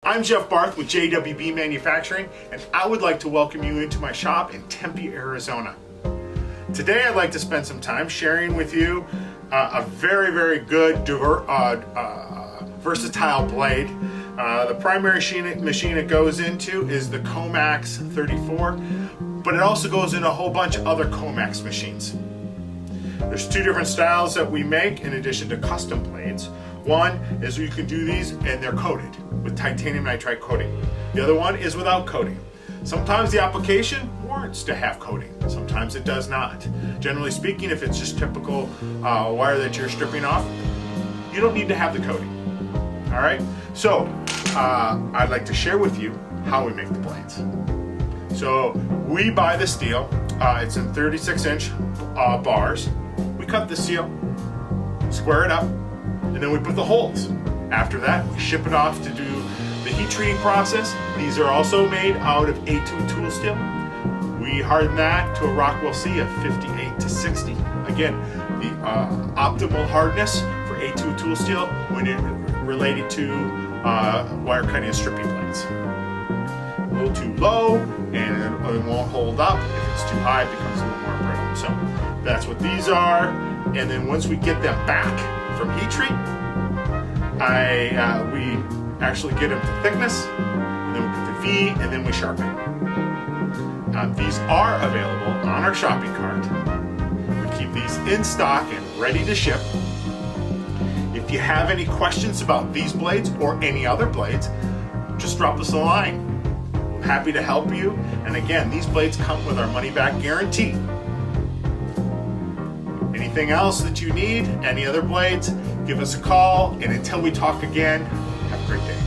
I'm Jeff Barth with JWB Manufacturing, and I would like to welcome you into my shop in Tempe, Arizona. Today I'd like to spend some time sharing with you a very good versatile blade. The primary machine it goes into is the Komax 34, but it also goes into a whole bunch of other Komax machines. There's two different styles that we make in addition to custom blades. One is you can do these and they're coated with titanium nitride coating. The other one is without coating. Sometimes the application warrants to have coating, sometimes it does not. Generally speaking, if it's just typical wire that you're stripping off, you don't need to have the coating. All right, so I'd like to share with you how we make the blades. So we buy the steel, it's in 36-inch bars. We cut the steel, square it up, and then we put the holes. After that, we ship it off to do the heat treating process. These are also made out of A2 tool steel. We harden that to a Rockwell C of 58 to 60. Again, the optimal hardness for A2 tool steel when it related to wire cutting and stripping blades. A little too low and it won't hold up. If it's too high, it becomes a little more brittle. So that's what these are. And then once we get them back from heat treat, we actually get them to thickness, and then we put the V, and then we sharpen. These are available on our shopping cart. We keep these in stock and ready to ship. If you have any questions about these blades or any other blades, just drop us a line. We're happy to help you. And again, these blades come with our money-back guarantee. Anything else that you need, any other blades, give us a call. And until we talk again, have a great day.